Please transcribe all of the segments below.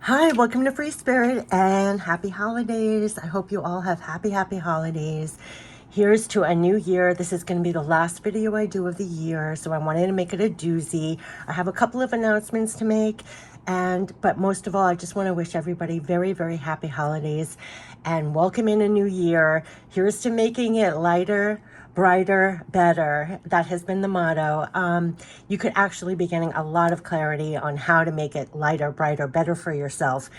Hi, welcome to Free Spirit and happy holidays. I hope you all have happy holidays. Here's to a new year. This is going to be the last video I do of the year, so I wanted to make it a doozy. I have a couple of announcements to make, but most of all, I just want to wish everybody very happy holidays and welcome in a new year. Here's to making it lighter, brighter, better. That has been the motto. You could actually be getting a lot of clarity on how to make it lighter, brighter, better for yourself.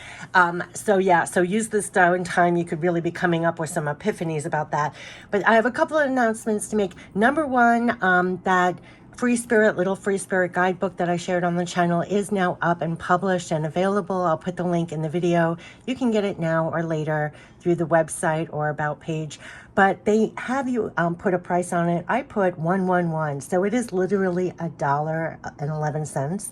So use this downtime. You could really be coming up with some epiphanies about that. But I have a couple of announcements to make. Number one, that Little Free Spirit Guidebook that I shared on the channel is now up and published and available. I'll put the link in the video. You can get it now or later through the website or about page. But they have you put a price on it. I put $111, so it is literally $1.11.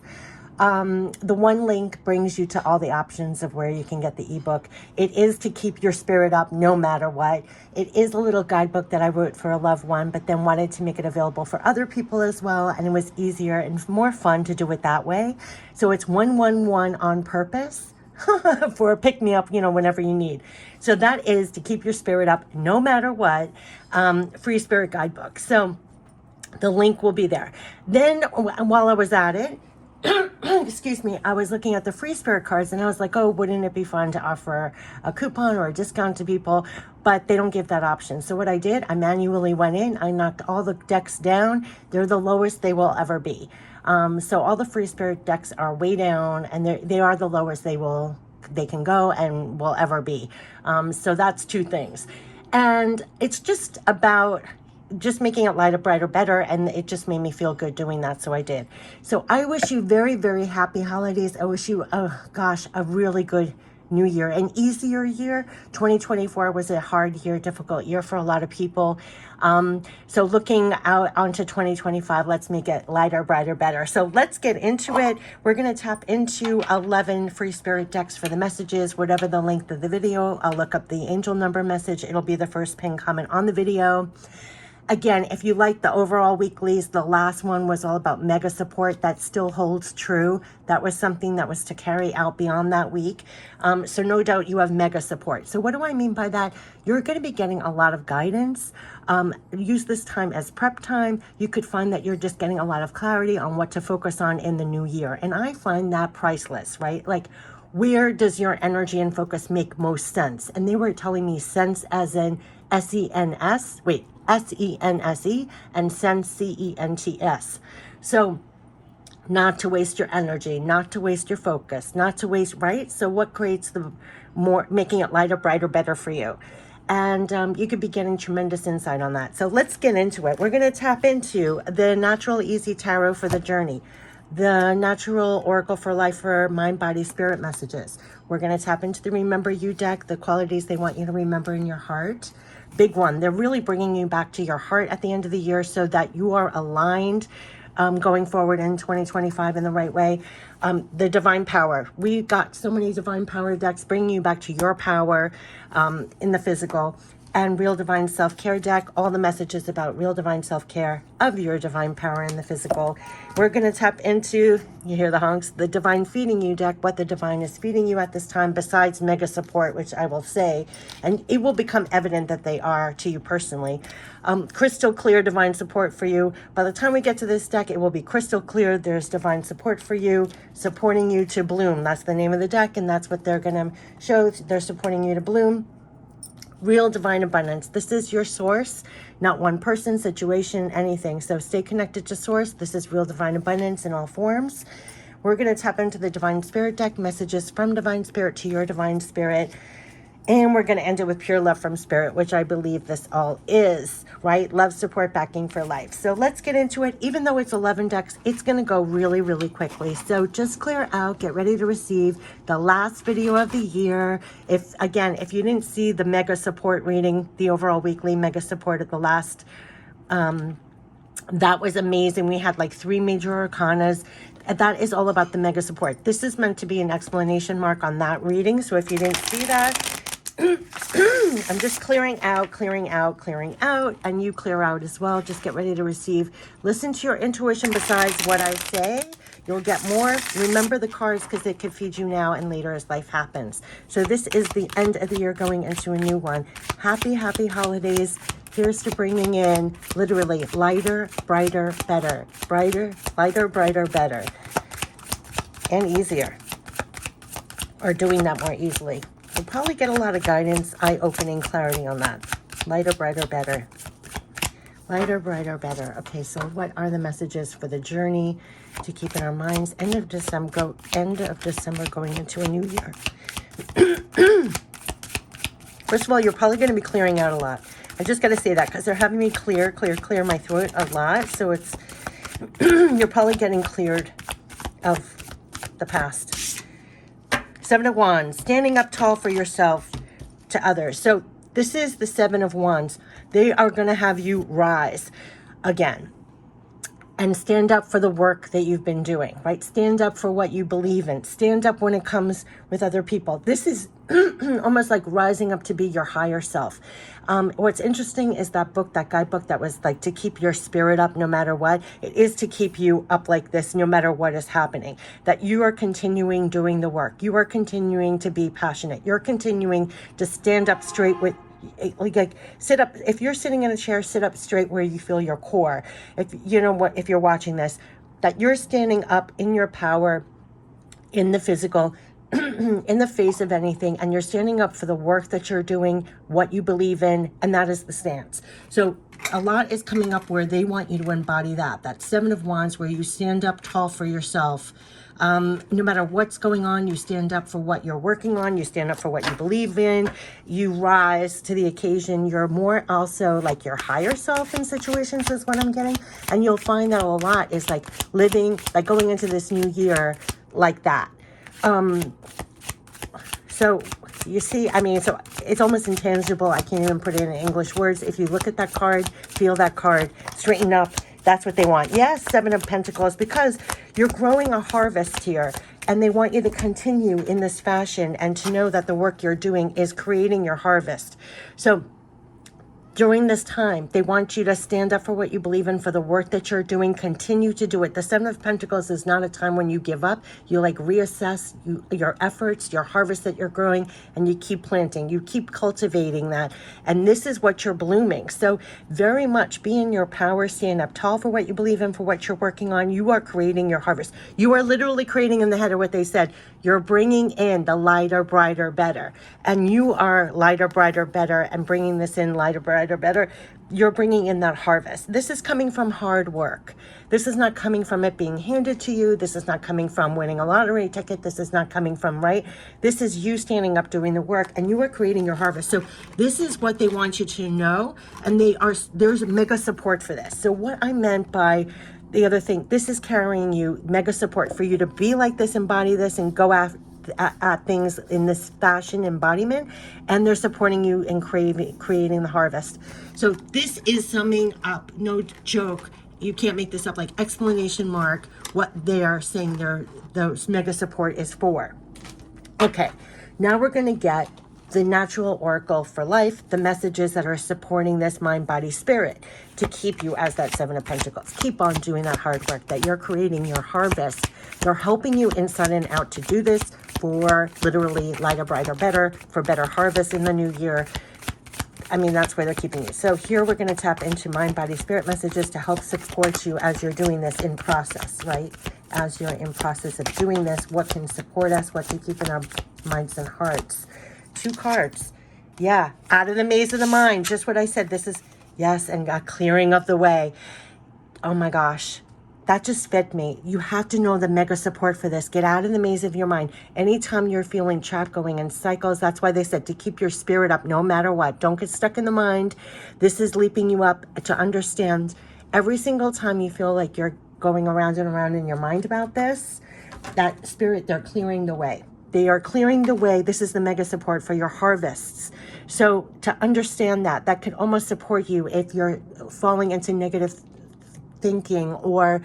The one link brings you to all the options of where you can get the ebook. It is to keep your spirit up no matter what. It is a little guidebook that I wrote for a loved one, but then wanted to make it available for other people as well. And it was easier and more fun to do it that way. So it's 111 on purpose for a pick-me-up, whenever you need. So that is to keep your spirit up no matter what. Free Spirit Guidebook. So the link will be there. Then while I was at it, excuse me, I was looking at the free spirit cards and I was like, oh, wouldn't it be fun to offer a coupon or a discount to people? But they don't give that option. So what I did, I manually went in, I knocked all the decks down. They're the lowest they will ever be. So all the free spirit decks are way down, and they are the lowest they can go and will ever be. So that's two things. And it's just about making it lighter, brighter, better, and it just made me feel good doing that, so I did. So I wish you very happy holidays. I wish you, a really good new year, an easier year. 2024 was a hard year, difficult year for a lot of people. So looking out onto 2025, let's make it lighter, brighter, better. So let's get into it. We're going to tap into 11 free spirit decks for the messages, whatever the length of the video. I'll look up the angel number message. It'll be the first pinned comment on the video. Again, if you like the overall weeklies, the last one was all about mega support. That still holds true. That was something that was to carry out beyond that week. So no doubt you have mega support. So what do I mean by that? You're going to be getting a lot of guidance. Use this time as prep time. You could find that you're just getting a lot of clarity on what to focus on in the new year. And I find that priceless, right? Like, where does your energy and focus make most sense? And they were telling me sense as in S-E-N-S, S-E-N-S-E, and sense, C-E-N-T-S. So not to waste your energy, not to waste your focus, not to waste, right? So what creates making it lighter, brighter, better for you? And you could be getting tremendous insight on that. So let's get into it. We're going to tap into the Natural Easy Tarot for the journey, the Natural Oracle for Life for Mind, Body, Spirit messages. We're going to tap into the Remember You deck, the qualities they want you to remember in your heart. Big one. They're really bringing you back to your heart at the end of the year so that you are aligned going forward in 2025 in the right way. The Divine Power. We got so many Divine Power decks bringing you back to your power in the physical. And Real Divine Self-Care deck, all the messages about real divine self-care of your divine power in the physical. We're going to tap into, you hear the honks, the Divine Feeding You deck, what the divine is feeding you at this time besides mega support, which I will say, and it will become evident that they are to you personally. Crystal clear divine support for you. By the time we get to this deck, it will be crystal clear. There's divine support for you, supporting you to bloom. That's the name of the deck, and that's what they're going to show. They're supporting you to bloom. Real divine abundance. This is your source, not one person, situation, anything. So stay connected to source. This is real divine abundance in all forms. We're going to tap into the Divine Spirit deck, messages from Divine Spirit to your Divine Spirit. And we're going to end it with pure love from Spirit, which I believe this all is, right? Love, support, backing for life. So let's get into it. Even though it's 11 decks, it's going to go really quickly. So just clear out, get ready to receive the last video of the year. If you didn't see the mega support reading, the overall weekly mega support at the last, that was amazing. We had like 3 major arcanas. That is all about the mega support. This is meant to be an exclamation mark on that reading. So if you didn't see that, I'm just clearing out, and you clear out as well. Just get ready to receive. Listen to your intuition besides what I say. You'll get more. Remember the cards because they can feed you now and later as life happens. So this is the end of the year going into a new one. Happy, happy holidays. Here's to bringing in literally lighter, brighter, better. Brighter, lighter, brighter, better. And easier. Or doing that more easily. You'll probably get a lot of guidance, eye-opening clarity on that. Lighter, brighter, better. Lighter, brighter, better. Okay, so what are the messages for the journey to keep in our minds? End of December going into a new year. First of all, you're probably going to be clearing out a lot. I just got to say that because they're having me clear my throat a lot. So it's, you're probably getting cleared of the past. Seven of Wands, standing up tall for yourself to others. So this is the Seven of Wands. They are going to have you rise again and stand up for the work that you've been doing, right? Stand up for what you believe in. Stand up when it comes with other people. This is almost like rising up to be your higher self. What's interesting is that book, that guidebook that was like to keep your spirit up no matter what. It is to keep you up like this no matter what is happening. That you are continuing doing the work. You are continuing to be passionate. You're continuing to stand up straight with, like sit up. If you're sitting in a chair, sit up straight where you feel your core. If you know what, if you're watching this, that you're standing up in your power, in the physical, in the face of anything, and you're standing up for the work that you're doing, what you believe in, and that is the stance. So a lot is coming up where they want you to embody that Seven of Wands, where you stand up tall for yourself. No matter what's going on, you stand up for what you're working on. You stand up for what you believe in. You rise to the occasion. You're more also like your higher self in situations is what I'm getting. And you'll find that a lot is like living, like going into this new year like that. So you see, I mean, so it's almost intangible. I can't even put it in English words. If you look at that card, feel that card, straighten up. That's what they want. Yes, Seven of Pentacles, because you're growing a harvest here and they want you to continue in this fashion and to know that the work you're doing is creating your harvest. So during this time, they want you to stand up for what you believe in, for the work that you're doing. Continue to do it. The Seven of Pentacles is not a time when you give up. You like reassess your efforts, your harvest that you're growing, and you keep planting. You keep cultivating that. And this is what you're blooming. So very much be in your power. Stand up tall for what you believe in, for what you're working on. You are creating your harvest. You are literally creating in the head of what they said. You're bringing in the lighter, brighter, better. And you are lighter, brighter, better, and bringing this in lighter, brighter, better. You're bringing in that harvest. This is coming from hard work. This is not coming from it being handed to you. This is not coming from winning a lottery ticket. This is not coming from, right? This is you standing up doing the work and you are creating your harvest. So this is what they want you to know. And there's mega support for this. So what I meant by the other thing, this is carrying you mega support for you to be like this, embody this, and go after at things in this fashion embodiment, and they're supporting you in creating the harvest. So this is summing up, no joke, you can't make this up, like explanation mark, what they are saying those mega support is for. Okay, now we're going to get the natural oracle for life, the messages that are supporting this mind, body, spirit to keep you as that Seven of Pentacles. Keep on doing that hard work, that you're creating your harvest. They're helping you inside and out to do this for literally lighter, brighter, better, for better harvest in the new year. I mean, that's where they're keeping you. So here we're going to tap into mind, body, spirit messages to help support you as you're doing this in process, right? As you're in process of doing this, what can support us, what can keep in our minds and hearts. Two cards. Yeah, out of the maze of the mind. Just what I said. This is, yes, and a clearing of the way. Oh my gosh. That just fit me. You have to know the mega support for this. Get out of the maze of your mind. Anytime you're feeling trapped, going in cycles, that's why they said to keep your spirit up no matter what. Don't get stuck in the mind. This is leaping you up to understand every single time you feel like you're going around and around in your mind about this, that spirit, they're clearing the way. They are clearing the way. This is the mega support for your harvests. So to understand that could almost support you if you're falling into negative thinking or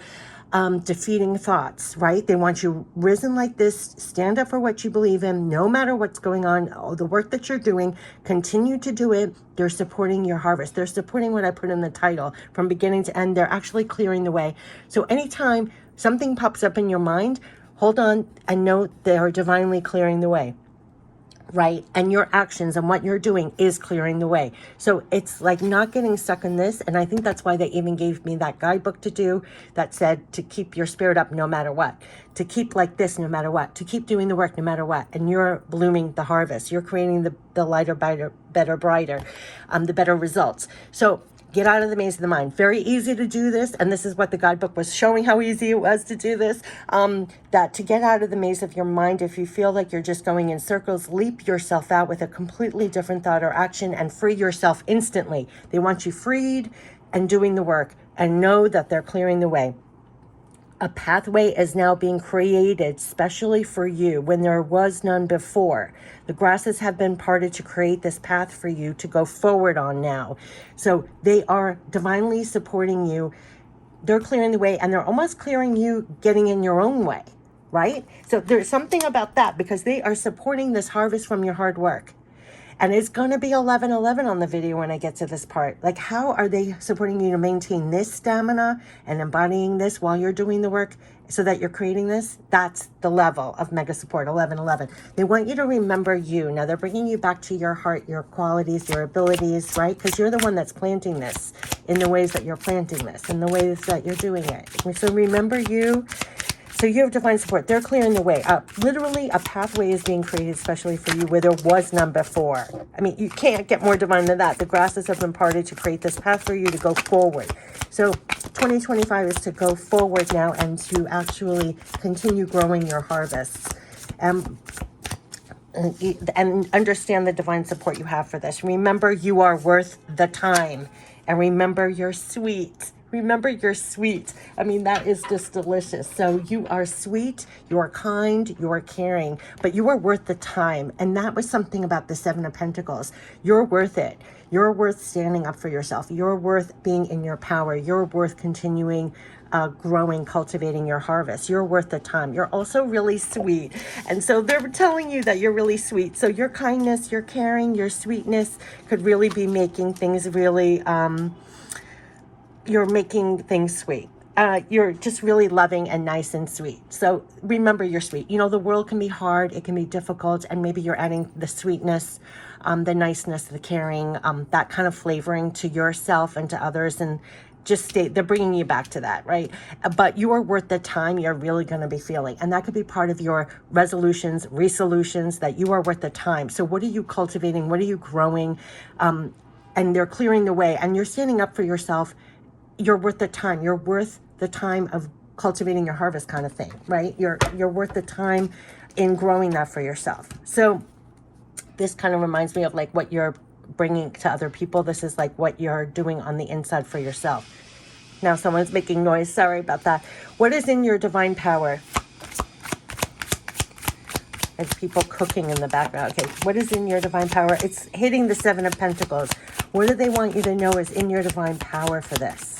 defeating thoughts, right? They want you risen like this, stand up for what you believe in, no matter what's going on, the work that you're doing, continue to do it. They're supporting your harvest. They're supporting what I put in the title from beginning to end. They're actually clearing the way. So anytime something pops up in your mind, hold on and know they are divinely clearing the way, right? And your actions and what you're doing is clearing the way. So it's like not getting stuck in this. And I think that's why they even gave me that guidebook to do that said to keep your spirit up no matter what, to keep like this no matter what, to keep doing the work no matter what. And you're blooming the harvest. You're creating the lighter, better, brighter, the better results. So get out of the maze of the mind. Very easy to do this. And this is what the guidebook was showing, how easy it was to do this. That to get out of the maze of your mind, if you feel like you're just going in circles, leap yourself out with a completely different thought or action and free yourself instantly. They want you freed and doing the work, and know that they're clearing the way. A pathway is now being created specially for you when there was none before. The grasses have been parted to create this path for you to go forward on now. So they are divinely supporting you. They're clearing the way, and they're almost clearing you getting in your own way, right? So there's something about that because they are supporting this harvest from your hard work. And it's going to be 11:11 on the video when I get to this part. Like, how are they supporting you to maintain this stamina and embodying this while you're doing the work so that you're creating this? That's the level of mega support, 11:11. They want you to remember you. Now, they're bringing you back to your heart, your qualities, your abilities, right? Because you're the one that's planting this in the ways that you're planting this, in the ways that you're doing it. So remember you. So you have divine support. They're clearing the way up. Literally, a pathway is being created especially for you where there was none before. I mean, you can't get more divine than that. The grasses have been parted to create this path for you to go forward. So 2025 is to go forward now and to actually continue growing your harvests. And understand the divine support you have for this. Remember, you are worth the time. And remember, you're sweet. Remember, you're sweet. I mean, that is just delicious. So you are sweet, you are kind, you are caring, but you are worth the time. And that was something about the Seven of Pentacles. You're worth it. You're worth standing up for yourself. You're worth being in your power. You're worth continuing growing, cultivating your harvest. You're worth the time. You're also really sweet. And so they're telling you that you're really sweet. So your kindness, your caring, your sweetness could really be making things really, you're making things sweet. You're just really loving and nice and sweet. So remember, you're sweet. You know, the world can be hard. It can be difficult. And maybe you're adding the sweetness, the niceness, the caring, that kind of flavoring to yourself and to others. And just they're bringing you back to that, right? But you are worth the time you're really going to be feeling. And that could be part of your resolutions, resolutions, that you are worth the time. So what are you cultivating? What are you growing? And they're clearing the way. And you're standing up for yourself. You're worth the time. You're worth the time of cultivating your harvest kind of thing, right? You're worth the time in growing that for yourself. So this kind of reminds me of like what you're bringing to other people. This is like what you're doing on the inside for yourself. Now someone's making noise. Sorry about that. What is in your divine power? There's people cooking in the background. Okay, what is in your divine power? It's hitting the Seven of Pentacles. What do they want you to know is in your divine power for this?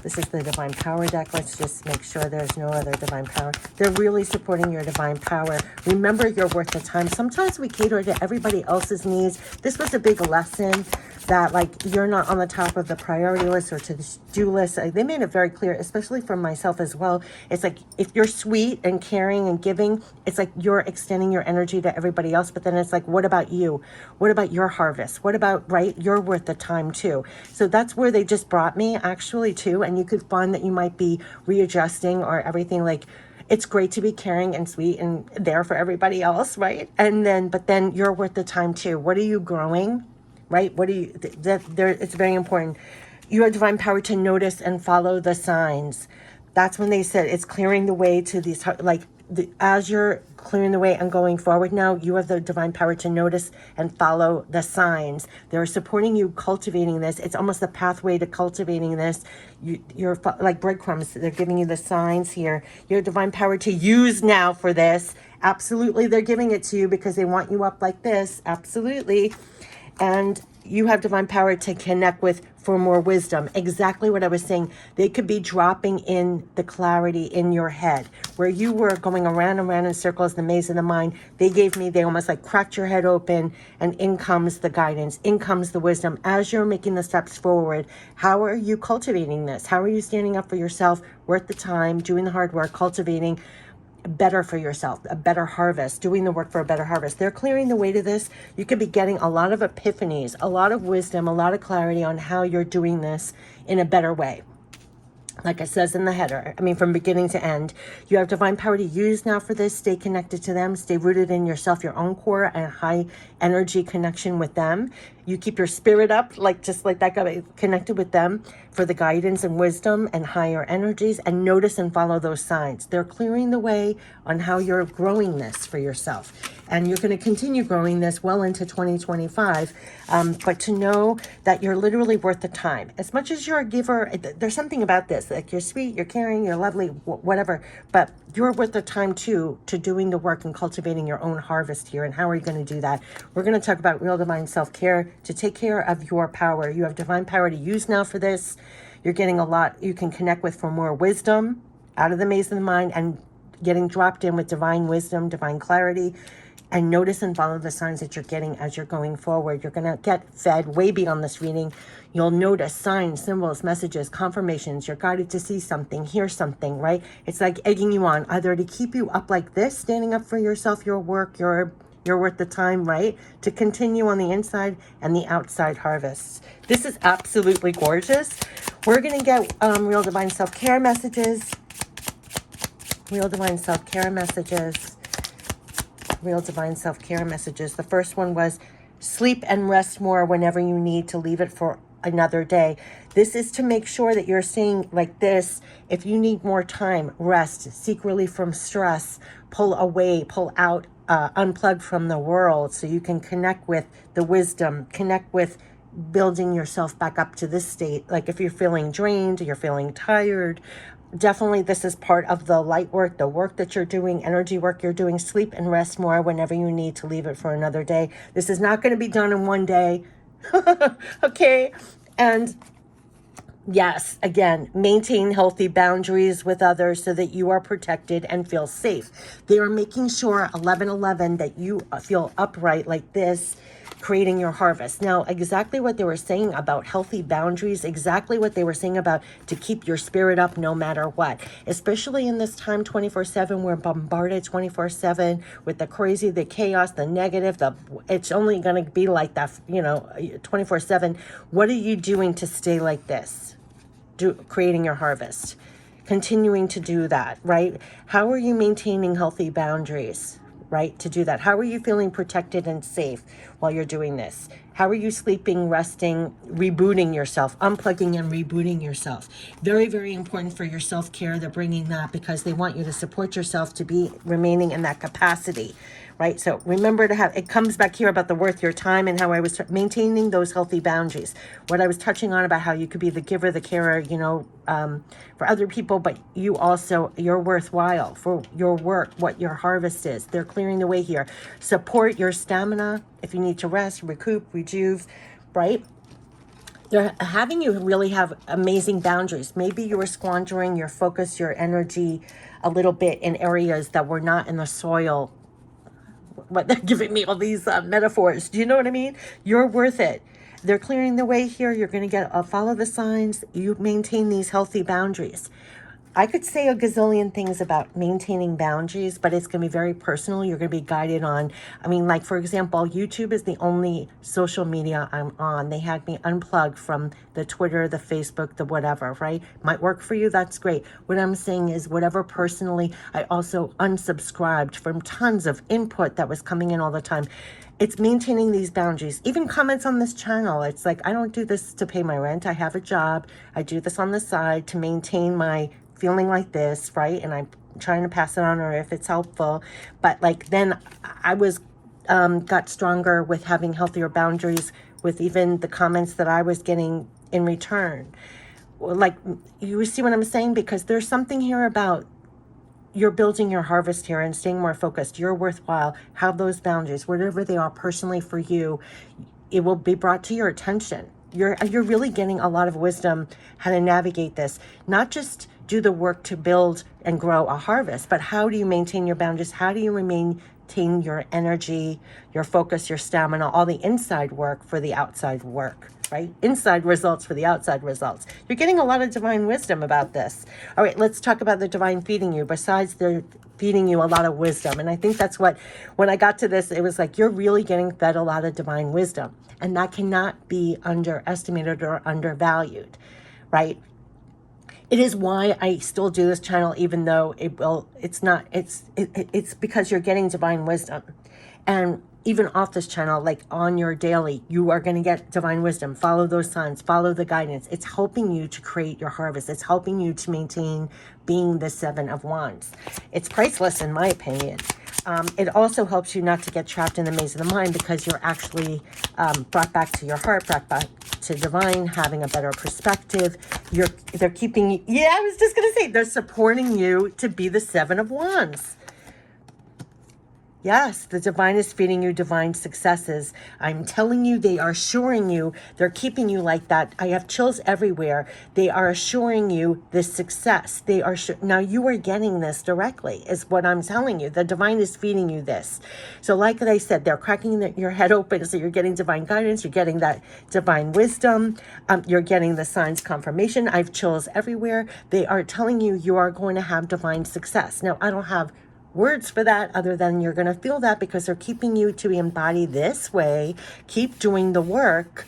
This is the divine power deck. Let's just make sure there's no other divine power. They're really supporting your divine power. Remember, you're worth the time. Sometimes we cater to everybody else's needs. This was a big lesson that like you're not on the top of the priority list or to the do list. They made it very clear, especially for myself as well. It's like if you're sweet and caring and giving, it's like you're extending your energy to everybody else. But then it's like, what about you? What about your harvest? What about, right? You're worth the time too. So that's where they just brought me actually too. And you could find that you might be readjusting or everything. Like it's great to be caring and sweet and there for everybody else, right? And then, but then you're worth the time too. What are you growing? Right? What do you, it's very important. You have divine power to notice and follow the signs. That's when they said it's clearing the way to these, like as you're clearing the way and going forward now, you have the divine power to notice and follow the signs. They're supporting you cultivating this. It's almost the pathway to cultivating this. You're like breadcrumbs. They're giving you the signs here. You have divine power to use now for this. Absolutely. They're giving it to you because they want you up like this. Absolutely. And you have divine power to connect with for more wisdom. Exactly what I was saying. They could be dropping in the clarity in your head where you were going around and around in circles, the maze of the mind. They almost like cracked your head open, and in comes the guidance, in comes the wisdom. As you're making the steps forward, how are you cultivating this? How are you standing up for yourself, worth the time, doing the hard work, cultivating better for yourself, a better harvest, doing the work for a better harvest? They're clearing the way to this. You could be getting a lot of epiphanies, a lot of wisdom, a lot of clarity on how you're doing this in a better way. Like it says in the header, I mean, from beginning to end, you have divine power to use now for this. Stay connected to them. Stay rooted in yourself, your own core, and high energy connection with them. You keep your spirit up, just like that guy, connected with them for the guidance and wisdom and higher energies, and notice and follow those signs. They're clearing the way on how you're growing this for yourself. And you're going to continue growing this well into 2025. But to know that you're literally worth the time. As much as you're a giver, there's something about this. Like, you're sweet, you're caring, you're lovely, whatever. But you're worth the time too, to doing the work and cultivating your own harvest here. And how are you going to do that? We're going to talk about real divine self-care to take care of your power. You have divine power to use now for this. You're getting a lot you can connect with for more wisdom out of the maze of the mind, and getting dropped in with divine wisdom, divine clarity. And notice and follow the signs that you're getting as you're going forward. You're going to get fed way beyond this reading. You'll notice signs, symbols, messages, confirmations. You're guided to see something, hear something, right? It's like egging you on, either to keep you up like this, standing up for yourself, your work, you're worth the time, right? To continue on the inside and the outside harvests. This is absolutely gorgeous. We're going to get real divine self-care messages. Real divine self-care messages. Real divine self-care messages. The first one was sleep and rest more whenever you need to leave it for another day. This is to make sure that you're saying like this: if you need more time, rest, seek relief from stress, pull away, pull out, unplug from the world so you can connect with the wisdom, connect with building yourself back up to this state. Like if you're feeling drained, you're feeling tired, definitely this is part of the light work, the work that you're doing, energy work you're doing. Sleep and rest more whenever you need to leave it for another day. This is not going to be done in one day. Okay. And yes, again, maintain healthy boundaries with others so that you are protected and feel safe. They are making sure 11:11 that you feel upright like this, creating your harvest. Now, exactly what they were saying about healthy boundaries, exactly what they were saying about to keep your spirit up no matter what, especially in this time 24/7, we're bombarded 24/7 with the crazy, the chaos, the negative, it's only going to be like that, 24/7. What are you doing to stay like this? Creating your harvest, continuing to do that, right? How are you maintaining healthy boundaries, right? To do that. How are you feeling protected and safe while you're doing this? How are you sleeping, resting, rebooting yourself, unplugging and rebooting yourself? Very, very important for your self-care. They're bringing that because they want you to support yourself to be remaining in that capacity, right? So remember to have, it comes back here about the worth your time and how I was maintaining those healthy boundaries. What I was touching on about how you could be the giver, the carer, for other people, but you're worthwhile for your work, what your harvest is. They're clearing the way here. Support your stamina if you need to rest, recoup, rejuve, right? They're having you really have amazing boundaries. Maybe you were squandering your focus, your energy a little bit in areas that were not in the soil. What they're giving me all these metaphors. Do you know what I mean? You're worth it. They're clearing the way here. You're going to get follow the signs. You maintain these healthy boundaries. I could say a gazillion things about maintaining boundaries, but it's going to be very personal. You're going to be guided on, like, for example, YouTube is the only social media I'm on. They had me unplugged from the Twitter, the Facebook, the whatever, right? Might work for you. That's great. What I'm saying is whatever personally, I also unsubscribed from tons of input that was coming in all the time. It's maintaining these boundaries. Even comments on this channel. It's like, I don't do this to pay my rent. I have a job. I do this on the side to maintain my feeling like this, right? And I'm trying to pass it on, or if it's helpful. But then I was got stronger with having healthier boundaries with even the comments that I was getting in return. Like, you see what I'm saying? Because there's something here about you're building your harvest here and staying more focused. You're worthwhile. Have those boundaries, whatever they are personally for you. it will be brought to your attention. You're really getting a lot of wisdom how to navigate this. Not just do the work to build and grow a harvest, but how do you maintain your boundaries? How do you maintain your energy, your focus, your stamina, all the inside work for the outside work, right? Inside results for the outside results. You're getting a lot of divine wisdom about this. All right, let's talk about the divine feeding you. Besides, they're feeding you a lot of wisdom. And I think that's what, when I got to this, it was like, you're really getting fed a lot of divine wisdom. And that cannot be underestimated or undervalued, right? It is why I still do this channel, even though it's because you're getting divine wisdom. And even off this channel, like on your daily, you are going to get divine wisdom. Follow those signs, follow the guidance. It's helping you to create your harvest. It's helping you to maintain being the Seven of Wands. It's priceless, in my opinion. It also helps you not to get trapped in the maze of the mind, because you're actually brought back to your heart, brought back to divine, having a better perspective. They're keeping you, yeah, I was just going to say, they're supporting you to be the Seven of Wands. Yes, the divine is feeding you divine successes. I'm telling you, they are assuring you, they're keeping you like that. I have chills everywhere. They are assuring you this success. They are now you are getting this directly, is what I'm telling you. The divine is feeding you this. So like I said, they're cracking your head open. So you're getting divine guidance. You're getting that divine wisdom. You're getting the signs confirmation. I have chills everywhere. They are telling you you are going to have divine success. Now, I don't have words for that other than you're going to feel that, because they're keeping you to embody this way. Keep doing the work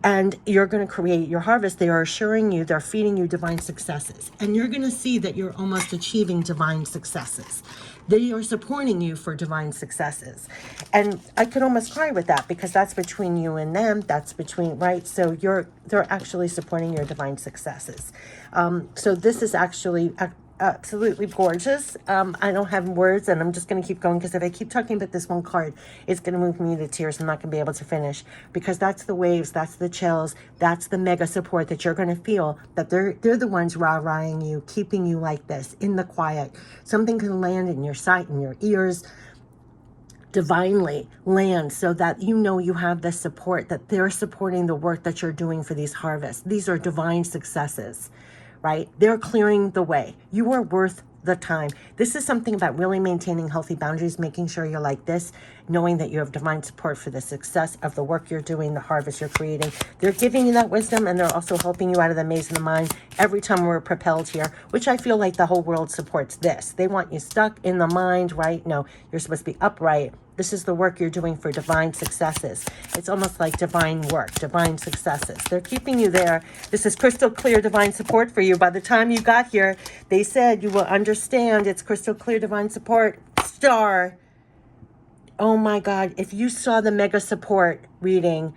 and you're going to create your harvest. They are assuring you, they're feeding you divine successes, and you're going to see that you're almost achieving divine successes. They are supporting you for divine successes. And I could almost cry with that, because that's between you and them. That's between, right? So they're actually supporting your divine successes. So this is actually absolutely gorgeous. I don't have words, and I'm just going to keep going, because if I keep talking about this one card, it's going to move me to tears. I'm not going to be able to finish, because that's the waves, that's the chills, that's the mega support that you're going to feel, that they're the ones rah-rahing you, keeping you like this in the quiet. Something can land in your sight, in your ears, divinely land, so that you know you have the support, that they're supporting the work that you're doing for these harvests. These are divine successes, right? They're clearing the way. You are worth the time. This is something about really maintaining healthy boundaries, making sure you're like this, knowing that you have divine support for the success of the work you're doing, the harvest you're creating. They're giving you that wisdom, and they're also helping you out of the maze of the mind every time we're propelled here, which I feel like the whole world supports this. They want you stuck in the mind, right? No, you're supposed to be upright. This is the work you're doing for divine successes. It's almost like divine work, divine successes. They're keeping you there. This is crystal clear divine support for you. By the time you got here, they said you will understand. It's crystal clear divine support. Star. Oh my God. If you saw the mega support reading,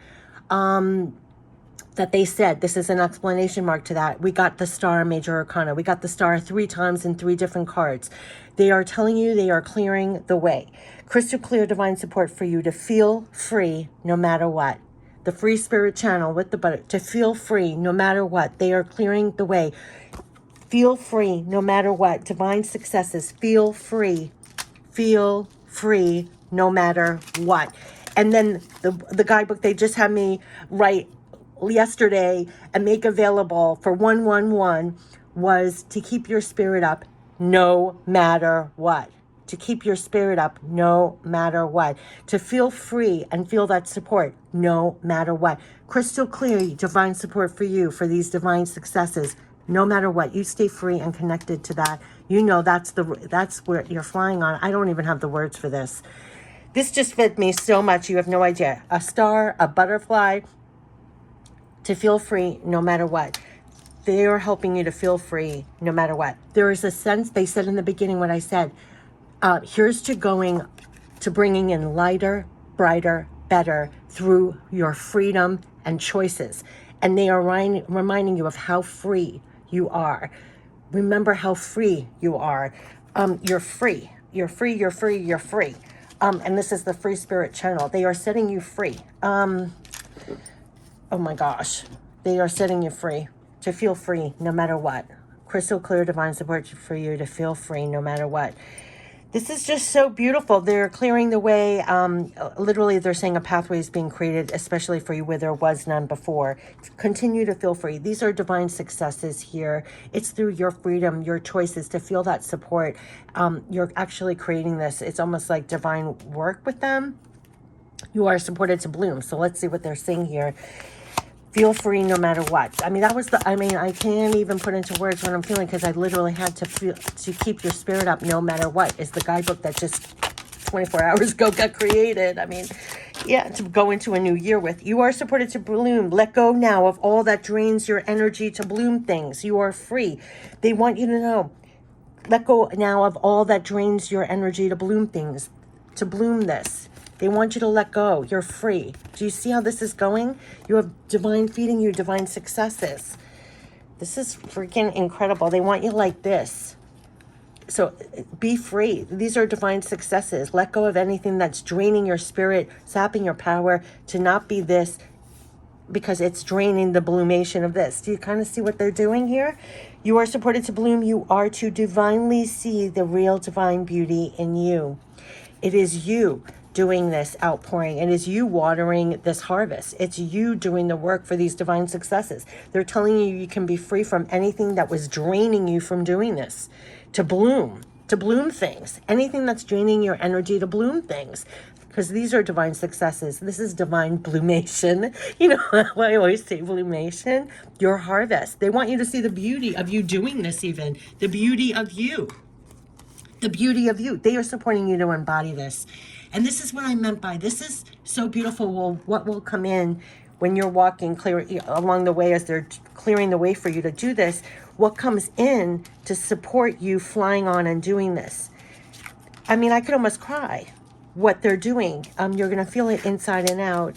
that they said, this is an explanation mark to that. We got the star major arcana. We got the star 3 times in 3 different cards. They are telling you they are clearing the way. Crystal clear divine support for you to feel free no matter what. The free spirit channel with the butter, to feel free no matter what. They are clearing the way. Feel free no matter what. Divine successes. Feel free. Feel free no matter what. And then the guidebook they just had me write yesterday and make available for 111 was to keep your spirit up no matter what. To keep your spirit up no matter what. To feel free and feel that support no matter what. Crystal clear divine support for you for these divine successes no matter what. You stay free and connected to that. You know that's where you're flying on. I don't even have the words for this. This just fit me so much. You have no idea. A star, a butterfly, to feel free no matter what. They are helping you to feel free no matter what. There is a sense, they said in the beginning what I said, here's to going to bringing in lighter, brighter, better through your freedom and choices. And they are reminding you of how free you are. Remember how free you are. You're free. You're free, you're free, you're free. And this is the Free Spirit channel. They are setting you free. Oh my gosh. They are setting you free to feel free no matter what. Crystal clear divine support for you to feel free no matter what. This is just so beautiful. They're clearing the way. Literally, they're saying a pathway is being created, especially for you where there was none before. Continue to feel free. These are divine successes here. It's through your freedom, your choices to feel that support. You're actually creating this. It's almost like divine work with them. You are supported to bloom. So let's see what they're saying here. Feel free no matter what. I mean, that was I can't even put into words what I'm feeling, because I literally had to feel, to keep your spirit up no matter what, is the guidebook that just 24 hours ago got created. I mean, yeah, to go into a new year with. You are supported to bloom. Let go now of all that drains your energy to bloom things. You are free. They want you to know, let go now of all that drains your energy to bloom things, to bloom this. They want you to let go. You're free. Do you see how this is going? You have divine feeding you, divine successes. This is freaking incredible. They want you like this. So be free. These are divine successes. Let go of anything that's draining your spirit, sapping your power, to not be this, because it's draining the bloomation of this. Do you kind of see what they're doing here? You are supported to bloom. You are to divinely see the real divine beauty in you. It is you doing this outpouring. It is you watering this harvest. It's you doing the work for these divine successes. They're telling you you can be free from anything that was draining you from doing this, to bloom things. Anything that's draining your energy to bloom things. Because these are divine successes. This is divine bloomation. You know, I always say bloomation. Your harvest. They want you to see the beauty of you doing this even. The beauty of you. The beauty of you. They are supporting you to embody this. And this is what I meant by, this is so beautiful. Well, what will come in when you're walking clear along the way, as they're clearing the way for you to do this, what comes in to support you flying on and doing this. I mean, I could almost cry what they're doing. You're going to feel it inside and out.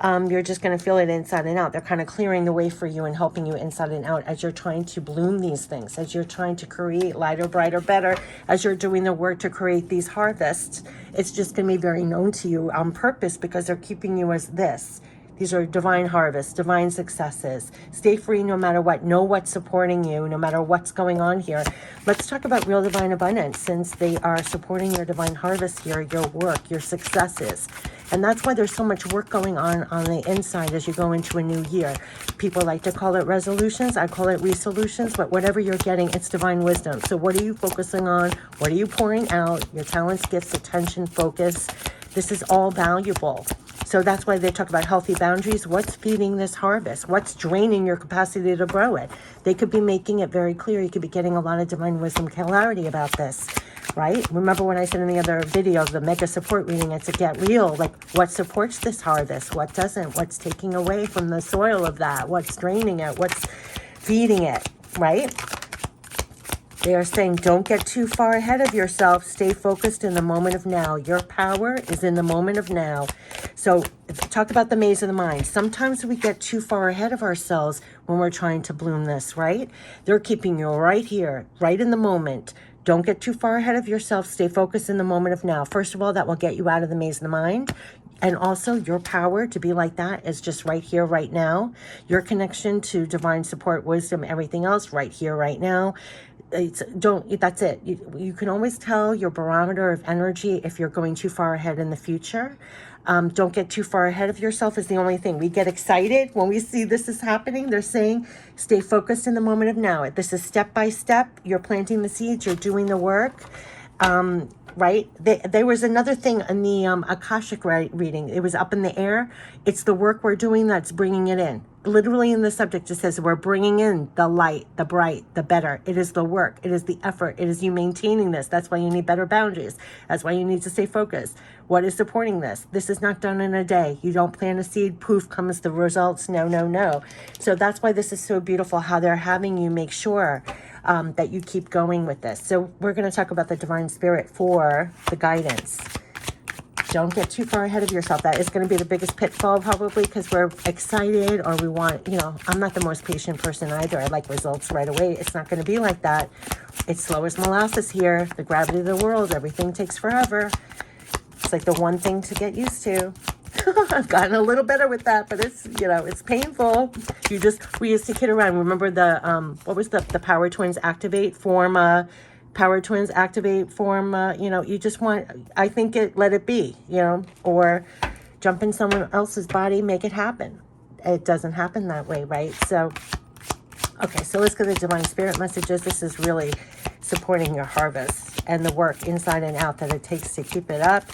You're just going to feel it inside and out. They're kind of clearing the way for you and helping you inside and out as you're trying to bloom these things, as you're trying to create lighter, brighter, better, as you're doing the work to create these harvests. It's just going to be very known to you on purpose, because they're keeping you as this. These are divine harvests, divine successes. Stay free no matter what. Know what's supporting you, no matter what's going on here. Let's talk about real divine abundance, since they are supporting your divine harvest here, your work, your successes. And that's why there's so much work going on the inside as you go into a new year. People like to call it resolutions. I call it resolutions. But whatever you're getting, it's divine wisdom. So what are you focusing on? What are you pouring out? Your talents, gifts, attention, focus. This is all valuable. So that's why they talk about healthy boundaries. What's feeding this harvest? What's draining your capacity to grow it? They could be making it very clear. You could be getting a lot of divine wisdom clarity about this, right? Remember when I said in the other video, the mega support reading, it's a get real. Like, what supports this harvest? What doesn't? What's taking away from the soil of that? What's draining it? What's feeding it, right? They are saying, don't get too far ahead of yourself. Stay focused in the moment of now. Your power is in the moment of now. So talk about the maze of the mind. Sometimes we get too far ahead of ourselves when we're trying to bloom this, right? They're keeping you right here, right in the moment. Don't get too far ahead of yourself. Stay focused in the moment of now. First of all, that will get you out of the maze of the mind. And also, your power to be like that is just right here, right now. Your connection to divine support, wisdom, everything else, right here, right now. That's it. You can always tell your barometer of energy if you're going too far ahead in the future. Don't get too far ahead of yourself is the only thing. We get excited when we see this is happening. They're saying, stay focused in the moment of now. This is step by step. You're planting the seeds. You're doing the work. Right? There was another thing in the Akashic reading. It was up in the air. It's the work we're doing that's bringing it in. Literally in the subject, it says we're bringing in the light, the bright, the better. It is the work. It is the effort. It is you maintaining this. That's why you need better boundaries. That's why you need to stay focused. What is supporting this? This is not done in a day. You don't plant a seed, poof, comes the results. No, no, no. So that's why this is so beautiful, how they're having you make sure that you keep going with this. So we're going to talk about the divine spirit for the guidance. Don't get too far ahead of yourself. That is going to be the biggest pitfall probably, because we're excited or we want, I'm not the most patient person either. I like results right away. It's not going to be like that. It's slow as molasses here. The gravity of the world, everything takes forever. It's like the one thing to get used to. I've gotten a little better with that, but it's, it's painful. We used to kid around. Remember what was the Power Twins activate, form a power twins activate, form, you know, you just want, I think let it be, you know, or jump in someone else's body, make it happen. It doesn't happen that way, right? So, okay, so let's go to the divine spirit messages. This is really supporting your harvest and the work inside and out that it takes to keep it up.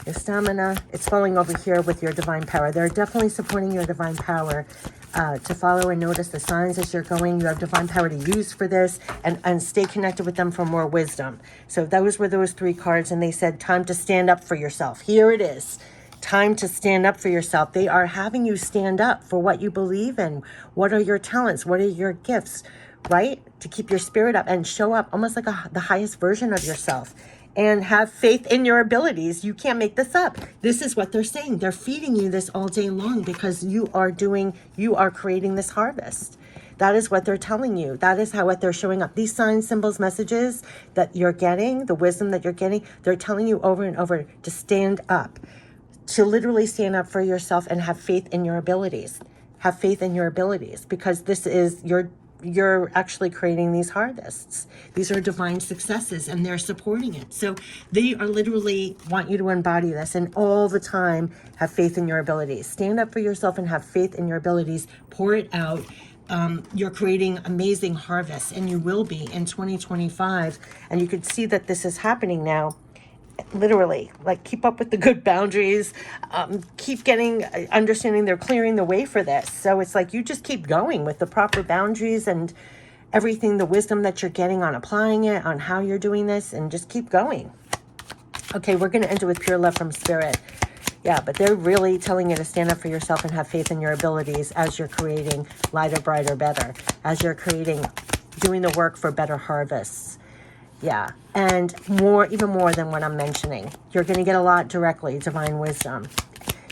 Your stamina, it's falling over here with your divine power. They're definitely supporting your divine power to follow and notice the signs as you're going. You have divine power to use for this, and stay connected with them for more wisdom. So those were those 3 cards, and they said time to stand up for yourself. Here it is. Time to stand up for yourself. They are having you stand up for what you believe in. What are your talents? What are your gifts, right? To keep your spirit up and show up almost like the highest version of yourself. And have faith in your abilities. You can't make this up. This is what they're saying. They're feeding you this all day long because you are creating this harvest. That is what they're telling you. That is what they're showing up. These signs, symbols, messages that you're getting, the wisdom that you're getting, they're telling you over and over to stand up, to literally stand up for yourself and have faith in your abilities. Have faith in your abilities, because this is you're actually creating these harvests. These are divine successes, and they're supporting it. So they are literally want you to embody this, and all the time have faith in your abilities. Stand up for yourself and have faith in your abilities. Pour it out. You're creating amazing harvests, and you will be in 2025. And you can see that this is happening now. Literally, like, keep up with the good boundaries, keep understanding they're clearing the way for this. So it's like you just keep going with the proper boundaries and everything, the wisdom that you're getting on applying it, on how you're doing this, and just keep going. Okay, we're going to end it with pure love from spirit. Yeah, but they're really telling you to stand up for yourself and have faith in your abilities as you're creating lighter, brighter, better, as you're doing the work for better harvests. Yeah, and even more than what I'm mentioning. You're going to get a lot directly, divine wisdom.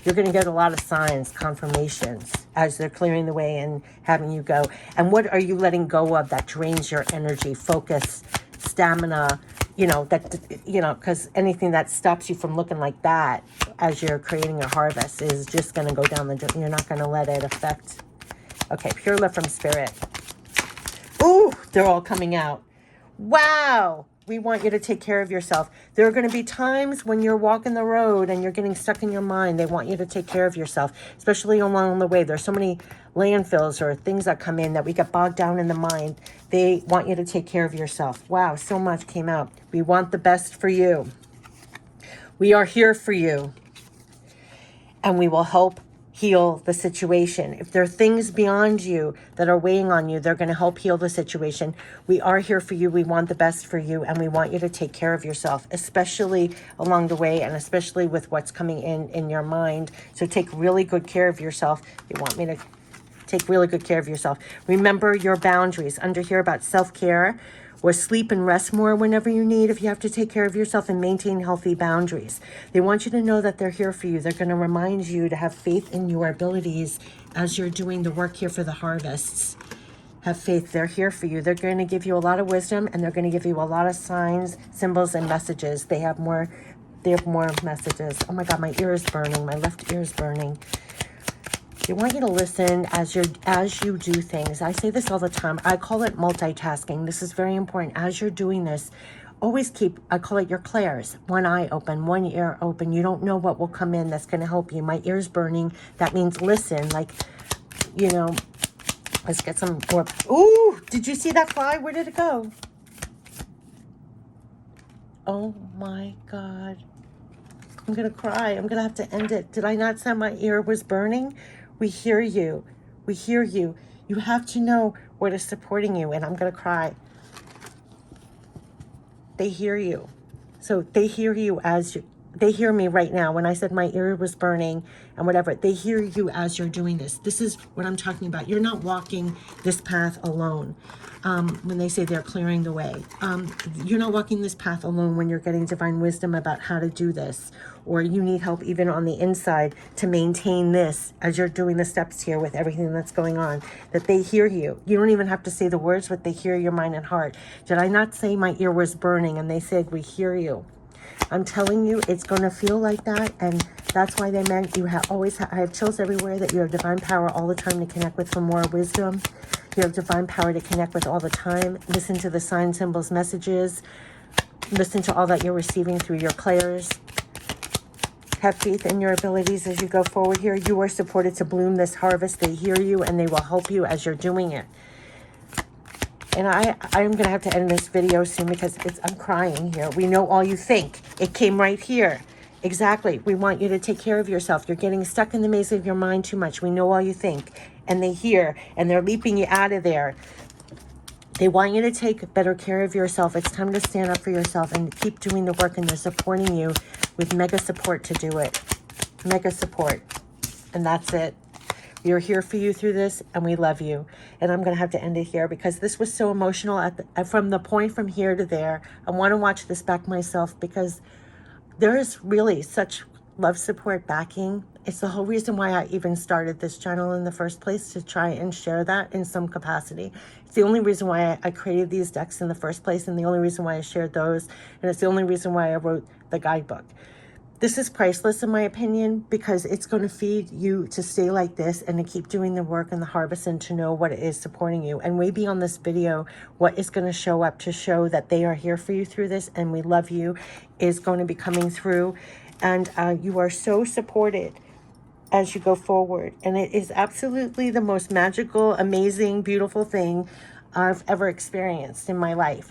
You're going to get a lot of signs, confirmations, as they're clearing the way and having you go. And what are you letting go of that drains your energy, focus, stamina, because anything that stops you from looking like that as you're creating a harvest is just going to go down the drain. You're not going to let it affect. Okay, pure love from spirit. Ooh, they're all coming out. Wow, we want you to take care of yourself. There are going to be times when you're walking the road and you're getting stuck in your mind. They want you to take care of yourself, especially along the way. There's so many landfills or things that come in that we get bogged down in the mind. They want you to take care of yourself. Wow, so much came out. We want the best for you. We are here for you. And we will help heal the situation. If there are things beyond you that are weighing on you, they're going to help heal the situation. We are here for you. We want the best for you, and we want you to take care of yourself, especially along the way, and especially with what's coming in your mind. So take really good care of yourself. You want me to take really good care of yourself. Remember your boundaries. Under here about self-care, or sleep and rest more whenever you need, if you have to take care of yourself, and maintain healthy boundaries. They want you to know that they're here for you. They're going to remind you to have faith in your abilities as you're doing the work here for the harvests. Have faith. They're here for you. They're going to give you a lot of wisdom, and they're going to give you a lot of signs, symbols, and messages. They have more messages. Oh my God, my ear is burning. My left ear is burning. They want you to listen as you do things. I say this all the time. I call it multitasking. This is very important. As you're doing this, always I call it your clairs. One eye open, one ear open. You don't know what will come in that's going to help you. My ear's burning. That means listen. Let's get some more. Ooh, did you see that fly? Where did it go? Oh my God. I'm going to cry. I'm going to have to end it. Did I not say my ear was burning? We hear you. We hear you. You have to know what is supporting you. And I'm going to cry. They hear you. So they hear you they hear me right now. When I said my ear was burning and whatever, they hear you as you're doing this. This is what I'm talking about. You're not walking this path alone. When they say they're clearing the way, you're not walking this path alone when you're getting divine wisdom about how to do this, or you need help even on the inside to maintain this as you're doing the steps here with everything that's going on, that they hear you. You don't even have to say the words, but they hear your mind and heart. Did I not say my ear was burning? And they said, we hear you. I'm telling you, it's going to feel like that. And that's why they meant you I have chills everywhere, that you have divine power all the time to connect with for more wisdom. You have divine power to connect with all the time. Listen to the sign symbols, messages. Listen to all that you're receiving through your clairs. Have faith in your abilities as you go forward here. You are supported to bloom this harvest. They hear you and they will help you as you're doing it. And I'm going to have to end this video soon because I'm crying here. We know all you think. It came right here. Exactly. We want you to take care of yourself. You're getting stuck in the maze of your mind too much. We know all you think. And they hear and they're leaping you out of there. They want you to take better care of yourself. It's time to stand up for yourself and keep doing the work. And they're supporting you with mega support to do it. Mega support. And that's it. We're here for you through this, and we love you. And I'm going to have to end it here because this was so emotional from the point from here to there. I want to watch this back myself because there is really such love, support, backing. It's the whole reason why I even started this channel in the first place, to try and share that in some capacity. It's the only reason why I created these decks in the first place, and the only reason why I shared those, and it's the only reason why I wrote the guidebook. This is priceless in my opinion, because it's going to feed you to stay like this and to keep doing the work and the harvest and to know what it is supporting you. And way beyond this video, what is going to show up to show that they are here for you through this and we love you is going to be coming through. And you are so supported as you go forward. And it is absolutely the most magical, amazing, beautiful thing I've ever experienced in my life.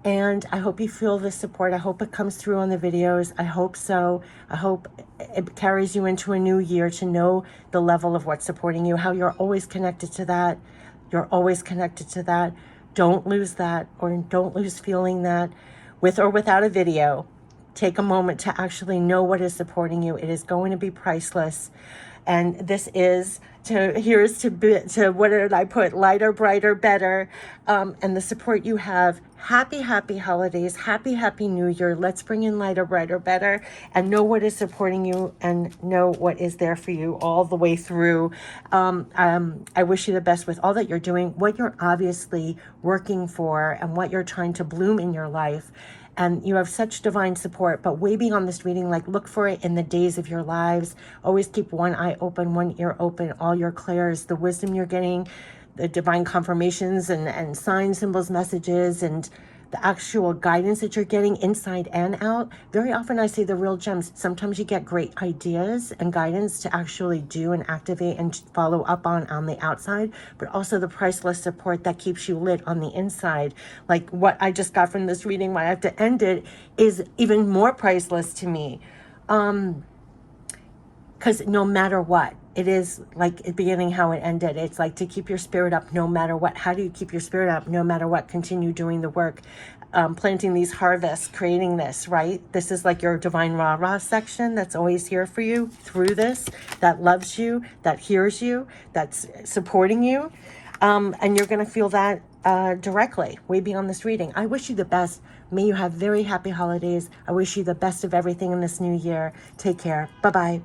And I hope you feel the support. I hope it comes through on the videos. I hope so. I hope it carries you into a new year to know the level of what's supporting you, how you're always connected to that. You're always connected to that. Don't lose that, or don't lose feeling that. With or without a video, take a moment to actually know what is supporting you. It is going to be priceless. And this is here's to what did I put? Lighter, brighter, better. And the support you have. Happy, happy holidays. Happy, happy new year. Let's bring in lighter, brighter, better. And know what is supporting you and know what is there for you all the way through. I wish you the best with all that you're doing, what you're obviously working for, and what you're trying to bloom in your life. And you have such divine support, but way beyond this reading, like look for it in the days of your lives. Always keep one eye open, one ear open, all your clairs, the wisdom you're getting, the divine confirmations and sign symbols, messages, and the actual guidance that you're getting inside and out. Very often I see the real gems. Sometimes you get great ideas and guidance to actually do and activate and follow up on the outside, but also the priceless support that keeps you lit on the inside. Like what I just got from this reading, why I have to end it, is even more priceless to me. Because no matter what, it is like the beginning how it ended. It's like to keep your spirit up no matter what. How do you keep your spirit up no matter what? Continue doing the work, planting these harvests, creating this, right? This is like your divine rah-rah section that's always here for you through this, that loves you, that hears you, that's supporting you. And you're going to feel that directly, way beyond this reading. I wish you the best. May you have very happy holidays. I wish you the best of everything in this new year. Take care. Bye-bye.